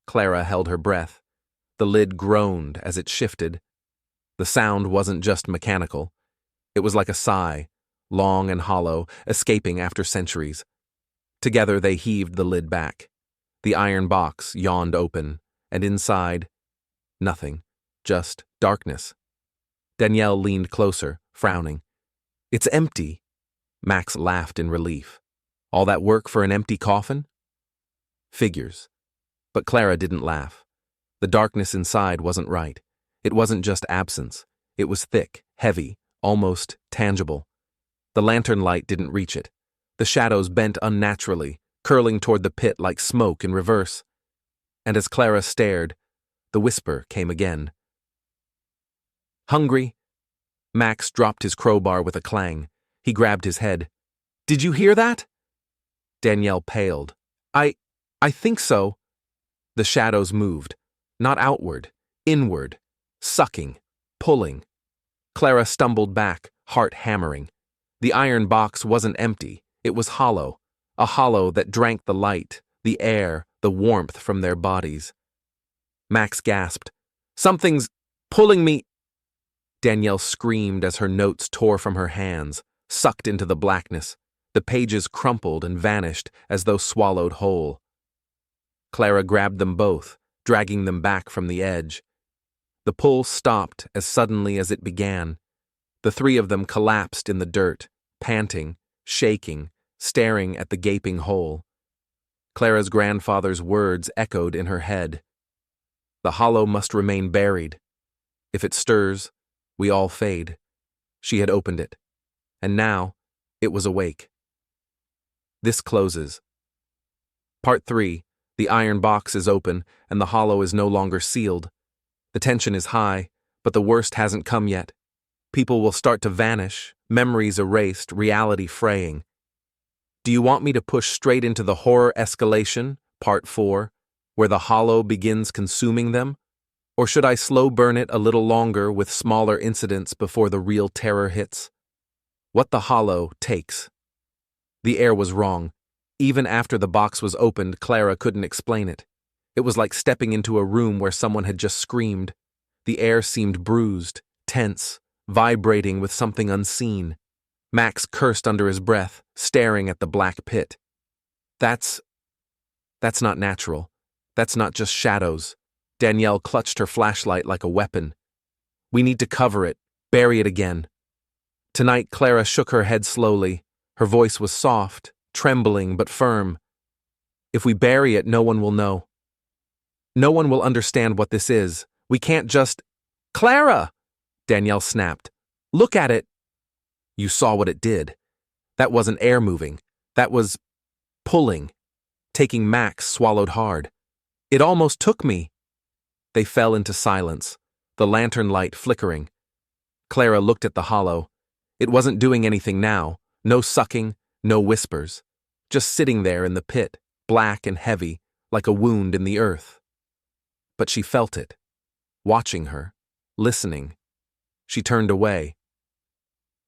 Clara held her breath. The lid groaned as it shifted. The sound wasn't just mechanical. It was like a sigh, long and hollow, escaping after centuries. Together they heaved the lid back. The iron box yawned open, and inside, nothing, just darkness. Danielle leaned closer, frowning. It's empty. Max laughed in relief. All that work for an empty coffin? Figures. But Clara didn't laugh. The darkness inside wasn't right. It wasn't just absence. It was thick, heavy, almost tangible. The lantern light didn't reach it. The shadows bent unnaturally, curling toward the pit like smoke in reverse. And as Clara stared, The whisper came again. Hungry? Max dropped his crowbar with a clang. He grabbed his head. Did you hear that? Danielle paled. I think so. The shadows moved. Not outward, inward, sucking, pulling. Clara stumbled back, heart hammering. The iron box wasn't empty. It was hollow, a hollow that drank the light, the air, the warmth from their bodies. Max gasped. Something's pulling me. Danielle screamed as her notes tore from her hands, sucked into the blackness. The pages crumpled and vanished as though swallowed whole. Clara grabbed them both, dragging them back from the edge. The pull stopped as suddenly as it began. The three of them collapsed in the dirt, panting, shaking, staring at the gaping hole. Clara's grandfather's words echoed in her head. The hollow must remain buried. If it stirs, we all fade. She had opened it, and now it was awake. This closes. Part 3. The iron box is open, and the hollow is no longer sealed. The tension is high, but the worst hasn't come yet. People will start to vanish, memories erased, reality fraying. Do you want me to push straight into the horror escalation, Part 4, where the hollow begins consuming them? Or should I slow burn it a little longer with smaller incidents before the real terror hits? What the hollow takes. The air was wrong. Even after the box was opened, Clara couldn't explain it. It was like stepping into a room where someone had just screamed. The air seemed bruised, tense, vibrating with something unseen. Max cursed under his breath, staring at the black pit. That's not natural. That's not just shadows. Danielle clutched her flashlight like a weapon. We need to cover it, bury it again. Tonight, Clara shook her head slowly. Her voice was soft, trembling but firm. If we bury it, no one will know. No one will understand what this is. We can't just— Clara! Danielle snapped. Look at it. You saw what it did. That wasn't air moving. That was pulling. Taking Max swallowed hard. It almost took me. They fell into silence, the lantern light flickering. Clara looked at the hollow. It wasn't doing anything now. No sucking, no whispers. Just sitting there in the pit, black and heavy, like a wound in the earth. But she felt it. Watching her. Listening. She turned away.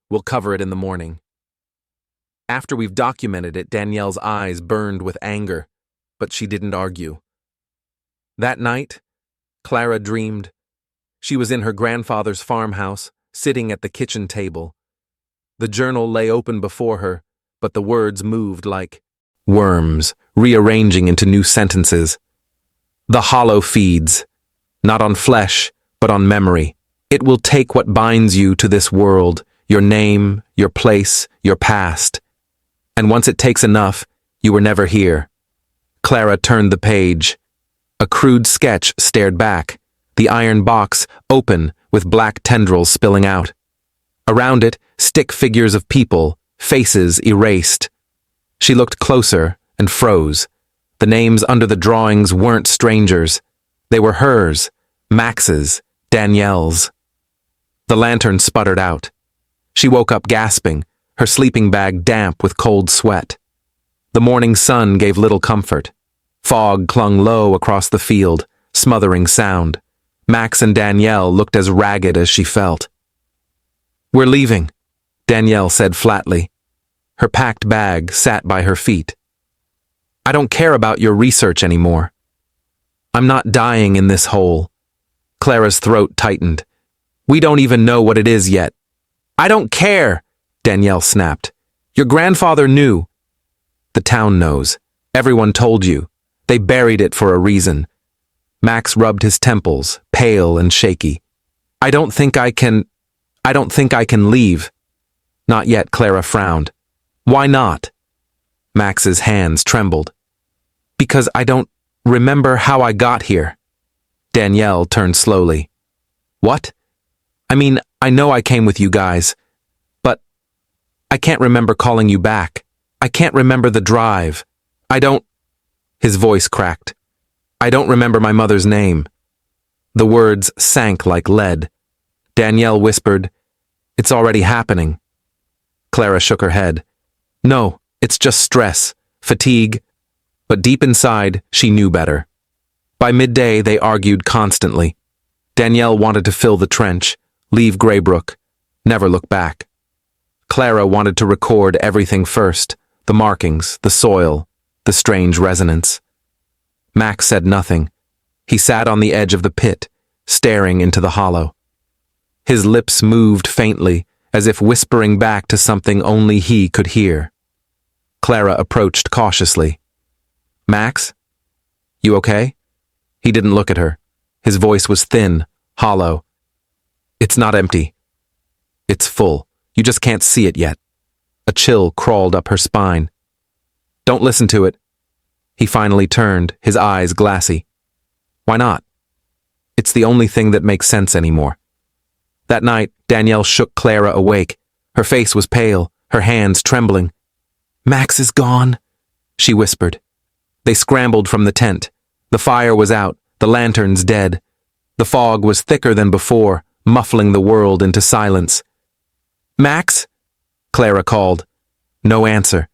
We'll cover it in the morning. After we've documented it, Danielle's eyes burned with anger, but she didn't argue. That night, Clara dreamed. She was in her grandfather's farmhouse, sitting at the kitchen table. The journal lay open before her, but the words moved like worms, rearranging into new sentences. The hollow feeds, not on flesh, but on memory. It will take what binds you to this world, your name, your place, your past. And once it takes enough, you were never here. Clara turned the page. A crude sketch stared back, the iron box open with black tendrils spilling out. Around it, stick figures of people, faces erased. She looked closer and froze. The names under the drawings weren't strangers. They were hers, Max's, Danielle's. The lantern sputtered out. She woke up gasping, her sleeping bag damp with cold sweat. The morning sun gave little comfort. Fog clung low across the field, smothering sound. Max and Danielle looked as ragged as she felt. We're leaving, Danielle said flatly. Her packed bag sat by her feet. I don't care about your research anymore. I'm not dying in this hole. Clara's throat tightened. We don't even know what it is yet. I don't care, Danielle snapped. Your grandfather knew. The town knows. Everyone told you. They buried it for a reason. Max rubbed his temples, pale and shaky. I don't think I can leave. Not yet, Clara frowned. Why not? Max's hands trembled. Because I don't remember how I got here. Danielle turned slowly. What? I mean, I know I came with you guys, but I can't remember calling you back. I can't remember the drive. His voice cracked. I don't remember my mother's name. The words sank like lead. Danielle whispered, "It's already happening." Clara shook her head. "No, it's just stress, fatigue." But deep inside, she knew better. By midday, they argued constantly. Danielle wanted to fill the trench, leave Graybrook, never look back. Clara wanted to record everything first, the markings, the soil, the strange resonance. Max said nothing. He sat on the edge of the pit, staring into the hollow. His lips moved faintly, as if whispering back to something only he could hear. Clara approached cautiously. "Max? You okay?" He didn't look at her. His voice was thin, hollow. "It's not empty. It's full. You just can't see it yet." A chill crawled up her spine. "Don't listen to it." He finally turned, his eyes glassy. "Why not? It's the only thing that makes sense anymore." That night, Danielle shook Clara awake. Her face was pale, her hands trembling. "Max is gone," she whispered. They scrambled from the tent. The fire was out, the lanterns dead. The fog was thicker than before, muffling the world into silence. "Max?" Clara called. No answer.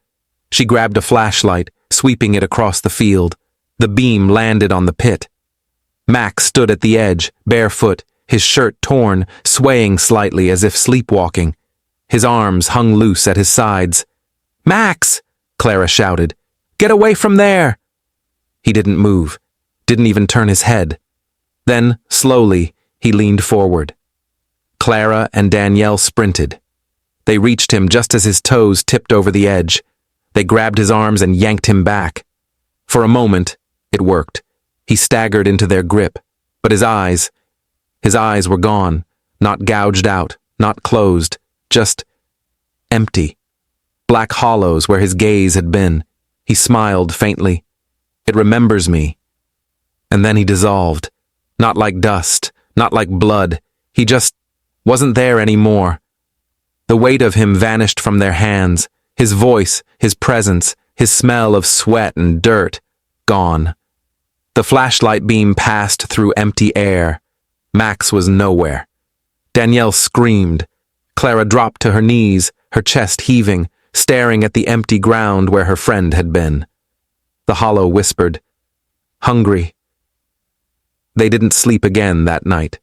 She grabbed a flashlight, sweeping it across the field. The beam landed on the pit. Max stood at the edge, barefoot, his shirt torn, swaying slightly as if sleepwalking. His arms hung loose at his sides. "Max!" Clara shouted. "Get away from there!" He didn't move, didn't even turn his head. Then, slowly, he leaned forward. Clara and Danielle sprinted. They reached him just as his toes tipped over the edge. They grabbed his arms and yanked him back. For a moment, it worked. He staggered into their grip, but his eyes were gone, not gouged out, not closed, just empty. Black hollows where his gaze had been. He smiled faintly. "It remembers me." And then he dissolved. Not like dust, not like blood. He just wasn't there anymore. The weight of him vanished from their hands, his voice, his presence, his smell of sweat and dirt, gone. The flashlight beam passed through empty air. Max was nowhere. Danielle screamed. Clara dropped to her knees, her chest heaving, staring at the empty ground where her friend had been. The hollow whispered, "Hungry." They didn't sleep again that night.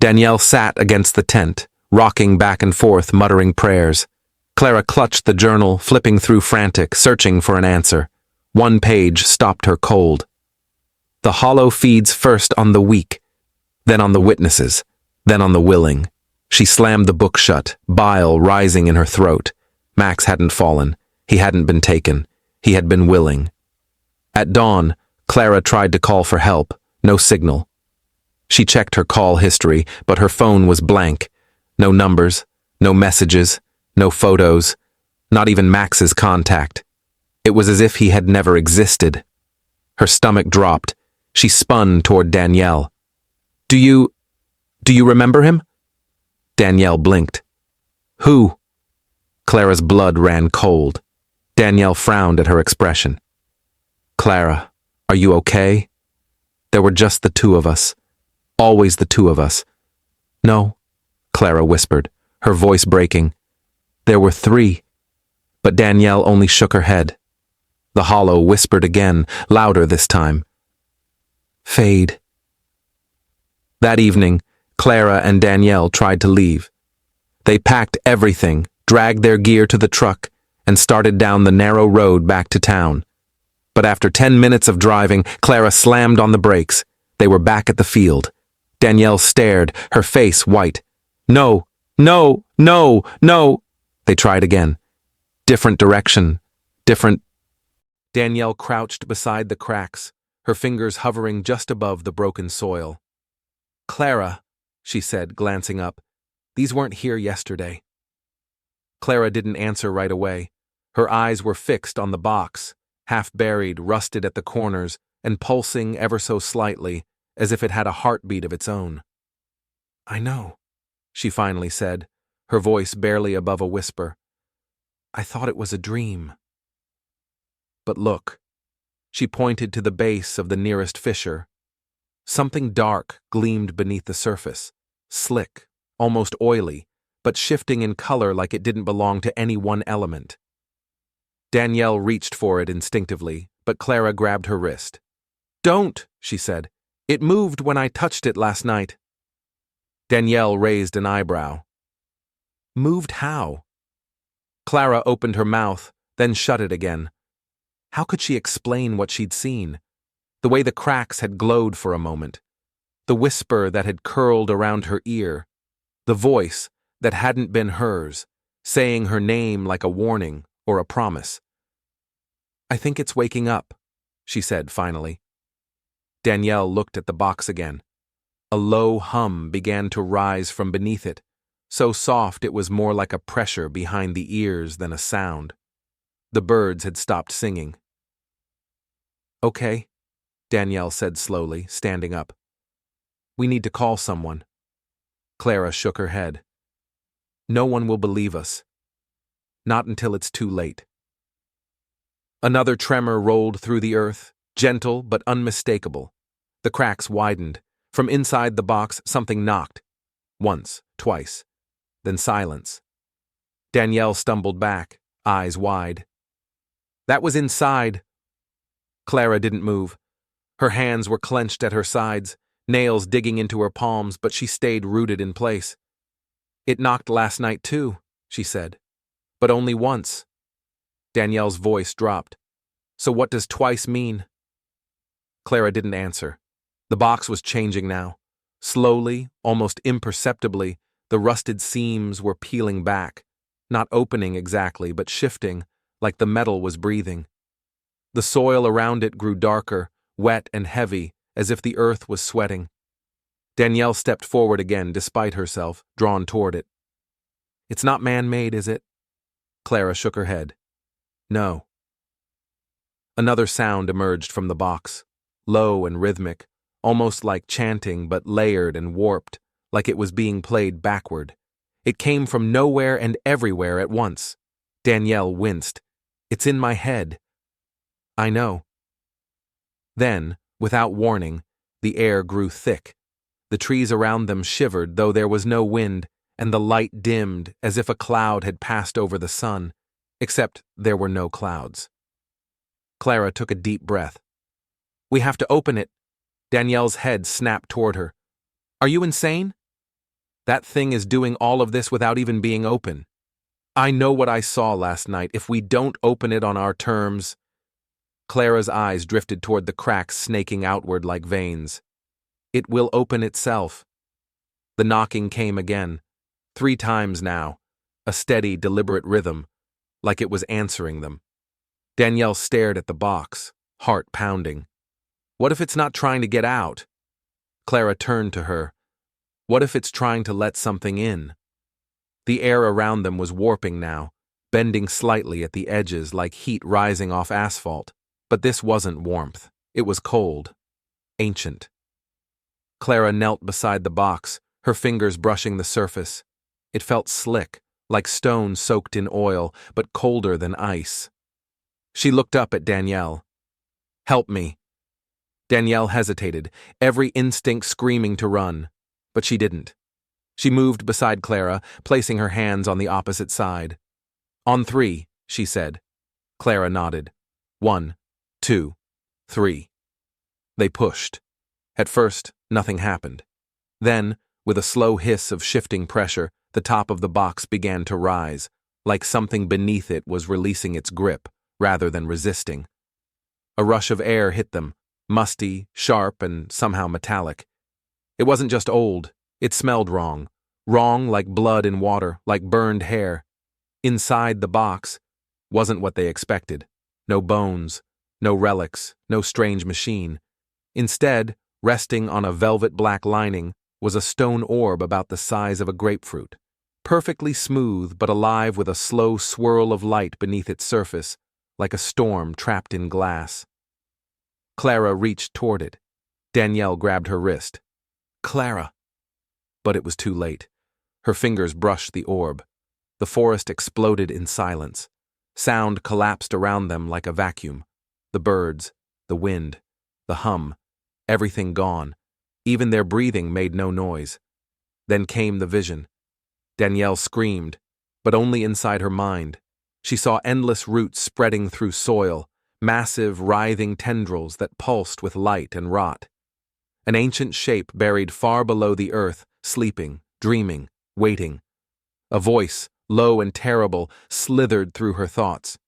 Danielle sat against the tent, rocking back and forth, muttering prayers. Clara clutched the journal, flipping through frantic, searching for an answer. One page stopped her cold. The hollow feeds first on the weak, then on the witnesses, then on the willing. She slammed the book shut, bile rising in her throat. Max hadn't fallen. He hadn't been taken. He had been willing. At dawn, Clara tried to call for help. No signal. She checked her call history, but her phone was blank. No numbers, no messages, no photos, not even Max's contact. It was as if he had never existed. Her stomach dropped. She spun toward Danielle. Do you remember him?" Danielle blinked. "Who?" Clara's blood ran cold. Danielle frowned at her expression. "Clara, are you okay? There were just the two of us. Always the two of us." "No," Clara whispered, her voice breaking. "There were three." But Danielle only shook her head. The hollow whispered again, louder this time. "Fade." That evening, Clara and Danielle tried to leave. They packed everything, dragged their gear to the truck, and started down the narrow road back to town. But after 10 minutes of driving, Clara slammed on the brakes. They were back at the field. Danielle stared, her face white. "No, no, no, no." They tried again. Different direction, different. Danielle crouched beside the cracks, her fingers hovering just above the broken soil. "Clara," she said, glancing up, "these weren't here yesterday." Clara didn't answer right away. Her eyes were fixed on the box, half buried, rusted at the corners, and pulsing ever so slightly, as if it had a heartbeat of its own. "I know," she finally said, her voice barely above a whisper. "I thought it was a dream." "But look." She pointed to the base of the nearest fissure. Something dark gleamed beneath the surface, slick, almost oily, but shifting in color like it didn't belong to any one element. Danielle reached for it instinctively, but Clara grabbed her wrist. "Don't," she said. "It moved when I touched it last night." Danielle raised an eyebrow. "Moved how?" Clara opened her mouth, then shut it again. How could she explain what she'd seen? The way the cracks had glowed for a moment. The whisper that had curled around her ear. The voice that hadn't been hers, saying her name like a warning or a promise. "I think it's waking up," she said finally. Danielle looked at the box again. A low hum began to rise from beneath it, so soft it was more like a pressure behind the ears than a sound. The birds had stopped singing. "Okay," Danielle said slowly, standing up. "We need to call someone." Clara shook her head. "No one will believe us. Not until it's too late." Another tremor rolled through the earth, gentle but unmistakable. The cracks widened. From inside the box, something knocked. Once, twice. Then silence. Danielle stumbled back, eyes wide. "That was inside." Clara didn't move. Her hands were clenched at her sides, nails digging into her palms, but she stayed rooted in place. "It knocked last night too," she said. "But only once." Danielle's voice dropped. "So what does twice mean?" Clara didn't answer. The box was changing now. Slowly, almost imperceptibly, the rusted seams were peeling back, not opening exactly, but shifting, like the metal was breathing. The soil around it grew darker, wet and heavy, as if the earth was sweating. Danielle stepped forward again, despite herself, drawn toward it. "It's not man-made, is it?" Clara shook her head. "No." Another sound emerged from the box, low and rhythmic, almost like chanting but layered and warped, like it was being played backward. It came from nowhere and everywhere at once. Danielle winced. "It's in my head." "I know." Then, without warning, the air grew thick. The trees around them shivered, though there was no wind, and the light dimmed as if a cloud had passed over the sun, except there were no clouds. Clara took a deep breath. "We have to open it." Danielle's head snapped toward her. "Are you insane? That thing is doing all of this without even being open. I know what I saw last night. If we don't open it on our terms—" Clara's eyes drifted toward the cracks snaking outward like veins. "It will open itself." The knocking came again, 3 times now, a steady, deliberate rhythm, like it was answering them. Danielle stared at the box, heart pounding. What if it's not trying to get out? Clara turned to her. What if it's trying to let something in? The air around them was warping now, bending slightly at the edges like heat rising off asphalt. But this wasn't warmth. It was cold. Ancient. Clara knelt beside the box, her fingers brushing the surface. It felt slick, like stone soaked in oil, but colder than ice. She looked up at Danielle. "Help me." Danielle hesitated, every instinct screaming to run, but she didn't. She moved beside Clara, placing her hands on the opposite side. "On 3, she said. Clara nodded. 1, 2, 3. They pushed. At first, nothing happened. Then, with a slow hiss of shifting pressure, the top of the box began to rise, like something beneath it was releasing its grip, rather than resisting. A rush of air hit them, musty, sharp, and somehow metallic. It wasn't just old, it smelled wrong. Wrong like blood in water, like burned hair. Inside the box wasn't what they expected. No bones, no relics, no strange machine. Instead, resting on a velvet black lining, was a stone orb about the size of a grapefruit, perfectly smooth but alive with a slow swirl of light beneath its surface, like a storm trapped in glass. Clara reached toward it. Danielle grabbed her wrist. "Clara!" But it was too late. Her fingers brushed the orb. The forest exploded in silence. Sound collapsed around them like a vacuum. The birds, the wind, the hum, everything gone, Even their breathing made no noise. Then came the vision. Danielle screamed, but only inside her mind. She saw endless roots spreading through soil, massive, writhing tendrils that pulsed with light and rot. An ancient shape buried far below the earth, sleeping, dreaming, waiting. A voice, low and terrible, slithered through her thoughts.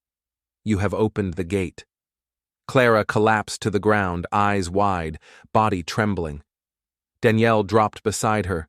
"You have opened the gate." Clara collapsed to the ground, eyes wide, body trembling. Danielle dropped beside her,